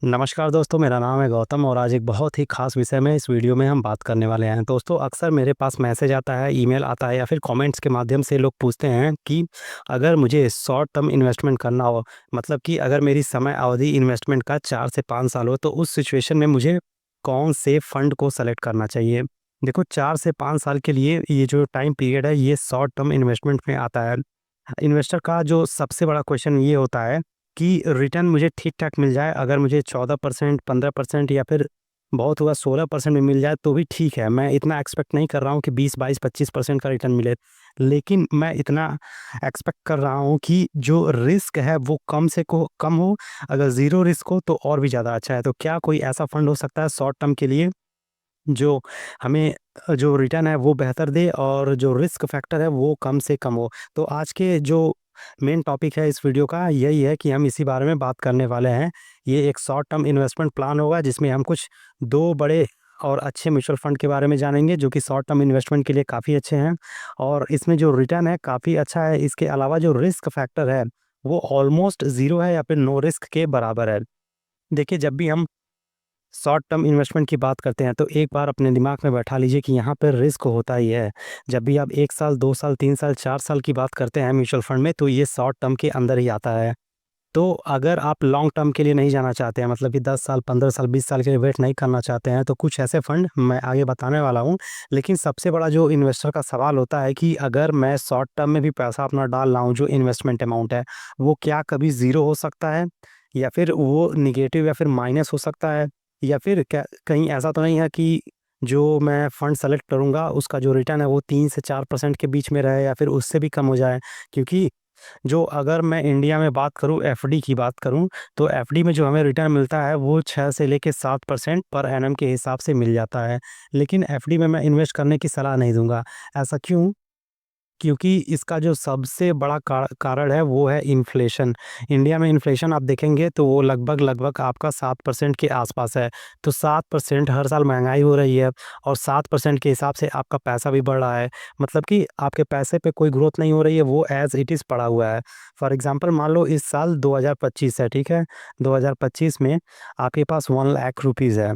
नमस्कार दोस्तों, मेरा नाम है गौतम और आज एक बहुत ही ख़ास विषय में इस वीडियो में हम बात करने वाले हैं। दोस्तों, अक्सर मेरे पास मैसेज आता है, ईमेल आता है या फिर कमेंट्स के माध्यम से लोग पूछते हैं कि अगर मुझे शॉर्ट टर्म इन्वेस्टमेंट करना हो, मतलब कि अगर मेरी समय अवधि इन्वेस्टमेंट का 4 से 5 साल हो, तो उस सिचुएशन में मुझे कौन से फंड को सेलेक्ट करना चाहिए? देखो, 4 से 5 साल के लिए ये जो टाइम पीरियड है, ये शॉर्ट टर्म इन्वेस्टमेंट में आता है। इन्वेस्टर का जो सबसे बड़ा क्वेश्चन ये होता है कि रिटर्न मुझे ठीक-ठाक मिल जाए, अगर मुझे 14%, 15% या फिर बहुत हुआ 16% में मिल जाए तो भी ठीक है। मैं इतना एक्सपेक्ट नहीं कर रहा हूँ कि 20, 22, 25% का रिटर्न मिले। लेकिन मैं इतना एक्सपेक्ट कर रहा हूँ कि जो रिस्क है वो कम से को कम हो, अगर ज़ीरो रिस्क हो तो और भी ज़्यादा अच्छा है। तो क्या कोई ऐसा फंड हो सकता है शॉर्ट टर्म के लिए जो हमें जो रिटर्न है वो बेहतर दे और जो रिस्क फैक्टर है वो कम से कम हो? तो आज के जो मेन टॉपिक है इस वीडियो का यही है कि हम इसी बारे में बात करने वाले हैं। ये एक शॉर्ट टर्म इन्वेस्टमेंट प्लान होगा जिसमें हम कुछ 2 बड़े और अच्छे म्यूचुअल फंड के बारे में जानेंगे जो कि शॉर्ट टर्म इन्वेस्टमेंट के लिए काफ़ी अच्छे हैं और इसमें जो रिटर्न है काफ़ी अच्छा है। इसके अलावा जो रिस्क फैक्टर है वो ऑलमोस्ट ज़ीरो है या फिर नो रिस्क के बराबर है। देखिए, जब भी हम शॉर्ट टर्म इन्वेस्टमेंट की बात करते हैं तो एक बार अपने दिमाग में बैठा लीजिए कि यहाँ पर रिस्क होता ही है। जब भी आप 1 साल, 2 साल, 3 साल, 4 साल की बात करते हैं म्यूचुअल फंड में तो ये शॉर्ट टर्म के अंदर ही आता है। तो अगर आप लॉन्ग टर्म के लिए नहीं जाना चाहते हैं, मतलब कि 10 साल, 15 साल, 20 साल के लिए वेट नहीं करना चाहते हैं तो कुछ ऐसे फंड मैं आगे बताने वाला हूँ। लेकिन सबसे बड़ा जो इन्वेस्टर का सवाल होता है कि अगर मैं शॉर्ट टर्म में भी पैसा अपना डाल रहा हूँ, जो इन्वेस्टमेंट अमाउंट है वो क्या कभी ज़ीरो हो सकता है? या फिर वो नेगेटिव या फिर माइनस हो सकता है? या फिर क्या कहीं ऐसा तो नहीं है कि जो मैं फंड सेलेक्ट करूँगा उसका जो रिटर्न है वो 3 से 4% के बीच में रहे या फिर उससे भी कम हो जाए? क्योंकि जो अगर मैं इंडिया में बात करूँ, एफडी की बात करूँ, तो एफडी में जो हमें रिटर्न मिलता है वो 6 से लेके 7% पर एनम के हिसाब से मिल जाता है। लेकिन एफडी में मैं इन्वेस्ट करने की सलाह नहीं दूँगा। ऐसा क्यों? क्योंकि इसका जो सबसे बड़ा कारण है वो है इन्फ्लेशन। इंडिया में इन्फ्लेशन आप देखेंगे तो वो लगभग-लगभग आपका 7% के आस-पास है। तो 7% हर साल महँगाई हो रही है और 7% के हिसाब से आपका पैसा भी बढ़ रहा है। मतलब कि आपके पैसे पे कोई ग्रोथ नहीं हो रही है, वो ऐज़ इट इज़ पड़ा हुआ है। फॉर एग्ज़ाम्पल मान लो इस साल 2025 है, ठीक है? 2025 में आपके पास 1 लाख रुपीज़ है।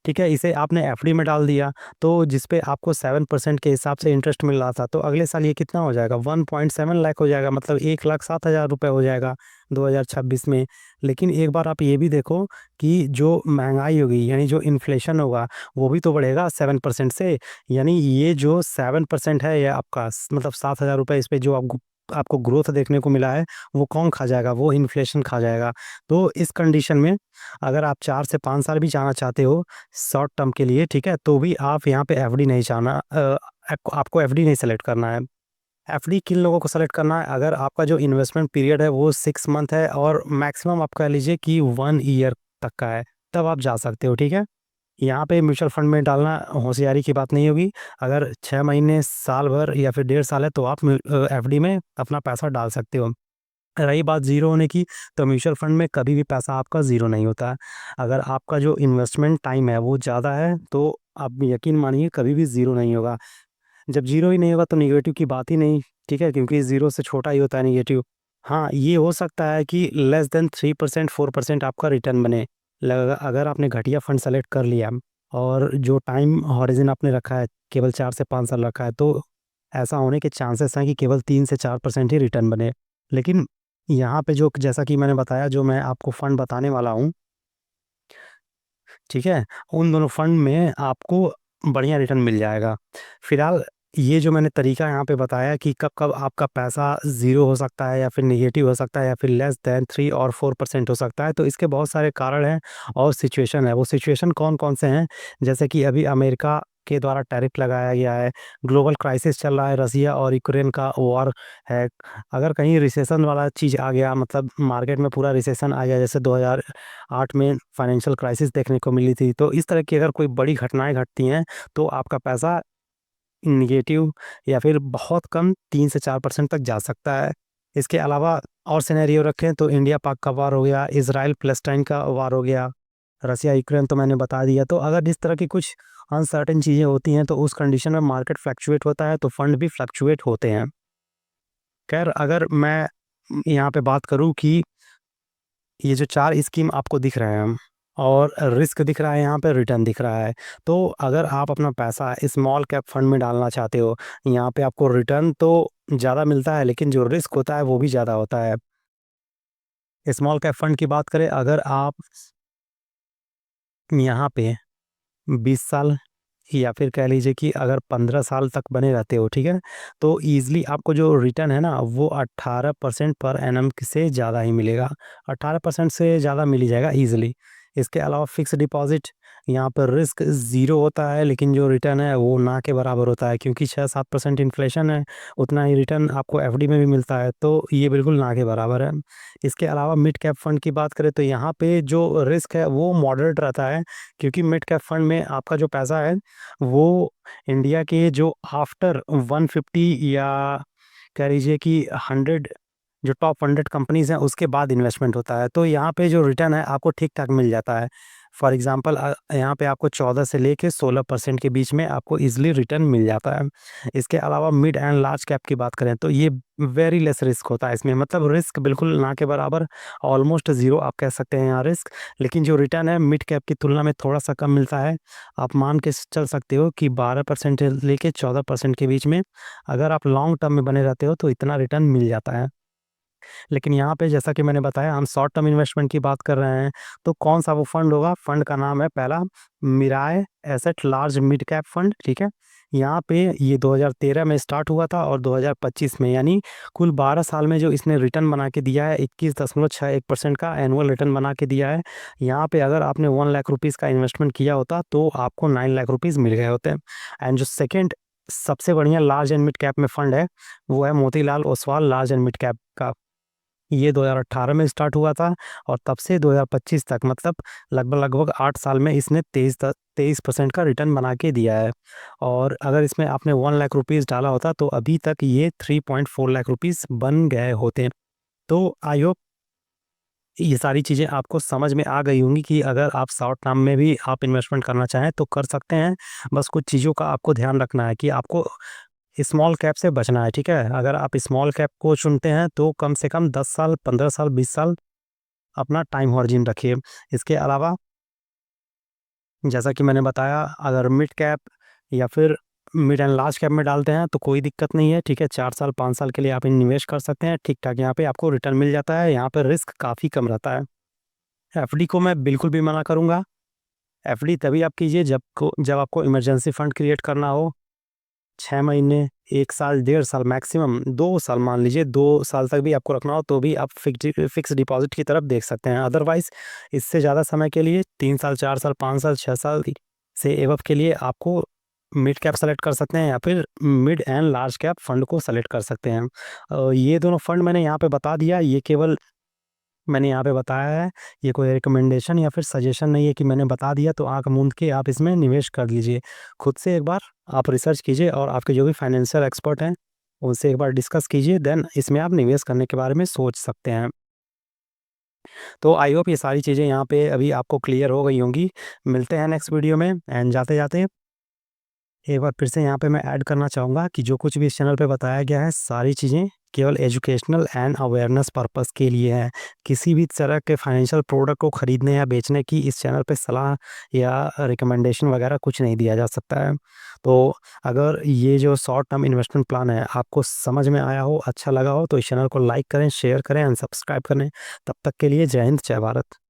ठीक है, इसे आपने एफडी में डाल दिया, तो जिस पे आपको 7% के हिसाब से इंटरेस्ट मिल रहा था, तो अगले साल ये कितना हो जाएगा? 1.7 लाख हो जाएगा, मतलब 1,07,000 रुपए हो जाएगा 2026 में। लेकिन एक बार आप ये भी देखो कि जो महँगाई होगी, यानी जो इन्फ्लेशन होगा, वो भी तो बढ़ेगा 7% से। यानी ये जो 7% है, ये आपका मतलब 7,000 रुपए इस पे जो आपको ग्रोथ देखने को मिला है, वो कौन खा जाएगा? वो इन्फ्लेशन खा जाएगा। तो इस कंडीशन में अगर आप 4 से 5 साल भी जाना चाहते हो शॉर्ट टर्म के लिए, ठीक है? तो भी आप यहाँ पे एफडी नहीं चाहना आपको एफडी नहीं सेलेक्ट करना है। एफडी किन लोगों को सेलेक्ट करना है? अगर आपका जो इन्वेस्टमेंट पीरियड है वो 6 मंथ है और मैक्सिमम आप कह लीजिए कि 1 ईयर तक का है, तब आप जा सकते हो, ठीक है? यहाँ पे म्यूचुअल फंड में डालना होशियारी की बात नहीं होगी। अगर 6 महीने, साल भर या फिर डेढ़ साल है तो आप एफडी में अपना पैसा डाल सकते हो। रही बात ज़ीरो होने की, तो म्यूचुअल फंड में कभी भी पैसा आपका ज़ीरो नहीं होता है। अगर आपका जो इन्वेस्टमेंट टाइम है वो ज़्यादा है, तो आप यकीन मानिए कभी भी ज़ीरो नहीं होगा। जब ज़ीरो ही नहीं होगा तो नेगेटिव की बात ही नहीं, ठीक है? क्योंकि ज़ीरो से छोटा ही होता है नेगेटिव। हाँ, ये हो सकता है कि लेस देन 3% 4% आपका रिटर्न बने। अगर आपने घटिया फंड सेलेक्ट कर लिया और जो टाइम हॉरिज़न आपने रखा है, केवल 4 से 5 साल रखा है, तो ऐसा होने के चांसेस हैं कि केवल 3 से 4% ही रिटर्न बने। लेकिन यहाँ पे जो जैसा कि मैंने बताया, जो मैं आपको फंड बताने वाला हूँ, ठीक है? उन दोनों फंड में आपको बढ़िया रिटर्न मिल जाएगा। फिलहाल ये जो मैंने तरीका यहाँ पे बताया कि कब-कब आपका पैसा ज़ीरो हो सकता है या फिर नेगेटिव हो सकता है या फिर लेस दैन 3 और 4% हो सकता है, तो इसके बहुत सारे कारण हैं और सिचुएशन है। वो सिचुएशन कौन-कौन से हैं? जैसे कि अभी अमेरिका के द्वारा टैरिफ लगाया गया है, ग्लोबल क्राइसिस चल रहा है, रसिया और यूक्रेन का वॉर है। अगर कहीं रिसेशन वाला चीज़ आ गया, मतलब मार्केट में पूरा रिसेशन आ गया, जैसे 2008 में फाइनेंशियल क्राइसिस देखने को मिली थी, तो इस तरह की अगर कोई बड़ी घटनाएँ घटती हैं, तो आपका पैसा नेगेटिव या फिर बहुत कम 3 से 4% तक जा सकता है। इसके अलावा और सिनेरियो रखें तो इंडिया-पाक का वॉर हो गया, इज़राइल-पैलेस्टाइन का वॉर हो गया, रसिया-यूक्रेन तो मैंने बता दिया। तो अगर इस तरह की कुछ अनसर्टेन चीज़ें होती हैं, तो उस कंडीशन में मार्केट फ्लक्चुएट होता है, तो फंड भी फ्लक्चुएट होते हैं। खैर, अगर मैं यहाँ पे बात करूँ कि ये जो 4 स्कीम आपको दिख रहे हैं और रिस्क दिख रहा है, यहाँ पे रिटर्न दिख रहा है। तो अगर आप अपना पैसा स्मॉल कैप फंड में डालना चाहते हो, यहाँ पे आपको रिटर्न तो ज़्यादा मिलता है, लेकिन जो रिस्क होता है वो भी ज़्यादा होता है। स्मॉल कैप फंड की बात करें, अगर आप यहाँ पे 20 साल या फिर कह लीजिए कि अगर 15 साल तक बने रहते हो, ठीक है? तो ईज़िली आपको जो रिटर्न है ना, वो 18% पर एनम से ज़्यादा ही मिलेगा। 18% से ज़्यादा मिल ही जाएगा ईज़िली। इसके अलावा फ़िक्स्ड डिपॉज़िट, यहाँ पर रिस्क ज़ीरो होता है, लेकिन जो रिटर्न है वो ना के बराबर होता है, क्योंकि 6-7% इन्फ्लेशन है, उतना ही रिटर्न आपको एफडी में भी मिलता है, तो ये बिल्कुल ना के बराबर है। इसके अलावा मिड कैप फंड की बात करें, तो यहाँ पे जो रिस्क है वो मॉडरेट रहता है, क्योंकि मिड कैप फंड में आपका जो पैसा है वो इंडिया के जो आफ्टर 150 या कह लीजिए कि 100 जो टॉप 100 कंपनीज़ हैं उसके बाद इन्वेस्टमेंट होता है। तो यहाँ पे जो रिटर्न है आपको ठीक-ठाक मिल जाता है। फॉर एग्ज़ाम्पल यहाँ पे आपको 14 से लेके 16% के बीच में आपको ईज़िली रिटर्न मिल जाता है। इसके अलावा मिड एंड लार्ज कैप की बात करें, तो ये वेरी लेस रिस्क होता है इसमें, मतलब रिस्क बिल्कुल ना के बराबर, ऑलमोस्ट ज़ीरो आप कह सकते हैं यहाँ रिस्क। लेकिन जो रिटर्न है मिड कैप की तुलना में थोड़ा-सा कम मिलता है। आप मान के चल सकते हो कि 12% से लेके 14% के बीच में, अगर आप लॉन्ग टर्म में बने रहते हो तो इतना रिटर्न मिल जाता है। लेकिन यहाँ पे जैसा कि मैंने बताया, हम शॉर्ट टर्म इन्वेस्टमेंट की बात कर रहे हैं, तो कौन-सा वो फंड होगा? फंड का नाम है पहला Mirae asset large mid cap fund, ठीक है? यहाँ पे ये 2013 में स्टार्ट हुआ था और 2025 में, यानी कुल 12 साल में जो इसने रिटर्न बना के दिया है 21.61% का एनुअल रिटर्न बना के दिया है। यहाँ पे अगर आपने 1 लाख रुपीज़ का इन्वेस्टमेंट किया होता तो आपको 9 लाख रुपीज़ मिल गए होते। एंड जो सेकंड सबसे बढ़िया लार्ज एंड मिड कैप में फंड है, वो है Motilal Oswal large and mid cap का। ये 2018 में स्टार्ट हुआ था और तब से 2025 तक, मतलब लगभग-लगभग 8 साल में इसने 23% का रिटर्न बना के दिया है। और अगर इसमें आपने 1 लाख रुपीज़ डाला होता तो अभी तक ये 3.4 लाख रुपीज़ बन गए होते। तो आई होप ये सारी चीज़ें आपको समझ में आ गई होंगी कि अगर आप शॉर्ट टर्म में भी आप इन्वेस्टमेंट करना चाहें तो कर सकते हैं। बस कुछ चीज़ों का आपको ध्यान रखना है कि आपको स्मॉल कैप से बचना है, ठीक है? अगर आप स्मॉल कैप को चुनते हैं तो कम से कम 10 साल, 15 साल, 20 साल अपना टाइम हॉरिज़न रखिए। इसके अलावा जैसा कि मैंने बताया, अगर मिड कैप या फिर मिड एंड लार्ज कैप में डालते हैं तो कोई दिक्कत नहीं है, ठीक है? 4 साल, 5 साल के लिए आप निवेश कर सकते हैं, ठीक-ठाक यहाँ पे आपको रिटर्न मिल जाता है, यहाँ पे रिस्क काफ़ी कम रहता है। एफडी को मैं बिल्कुल भी मना करूँगा। एफडी तभी आप कीजिए जब आपको इमरजेंसी फंड क्रिएट करना हो। 6 महीने, 1 साल, 1.5 साल, मैक्सिमम 2 साल, मान लीजिए 2 साल तक भी आपको रखना हो तो भी आप फिक्स डिपॉज़िट की तरफ देख सकते हैं। अदरवाइज़ इससे ज़्यादा समय के लिए 3 साल, 4 साल, 5 साल, 6 साल से एबव के लिए आपको मिड कैप सेलेक्ट कर सकते हैं या फिर mid and large cap fund को सेलेक्ट कर सकते हैं। ये दोनों फंड मैंने यहाँ पे बता दिया, ये केवल मैंने यहाँ पे बताया है, ये कोई रिकमेंडेशन या फिर सजेशन नहीं है कि मैंने बता दिया तो आँख मूंद के आप इसमें निवेश कर लीजिए। खुद से एक बार आप रिसर्च कीजिए और आपके जो भी फाइनेंशियल एक्सपर्ट हैं, उनसे एक बार डिस्कस कीजिए, देन इसमें आप निवेश करने के बारे में सोच सकते हैं। तो आई होप ये सारी चीज़ें यहाँ पे अभी आपको क्लियर हो गई होंगी। मिलते हैं नेक्स्ट वीडियो में, एंड जाते-जाते एक बार फिर से यहाँ पे मैं ऐड करना चाहूँगा कि जो कुछ भी इस चैनल पे बताया गया है, सारी चीज़ें केवल एजुकेशनल एंड अवेयरनेस पर्पस के लिए है। किसी भी तरह के फाइनेंशियल प्रोडक्ट को खरीदने या बेचने की इस चैनल पे सलाह या रिकमेंडेशन वगैरह कुछ नहीं दिया जा सकता है। तो अगर ये जो शॉर्ट टर्म इन्वेस्टमेंट प्लान है आपको समझ में आया हो, अच्छा लगा हो, तो इस चैनल को लाइक करें, शेयर करें एंड सब्सक्राइब करें। तब तक के लिए जय हिंद, जय भारत।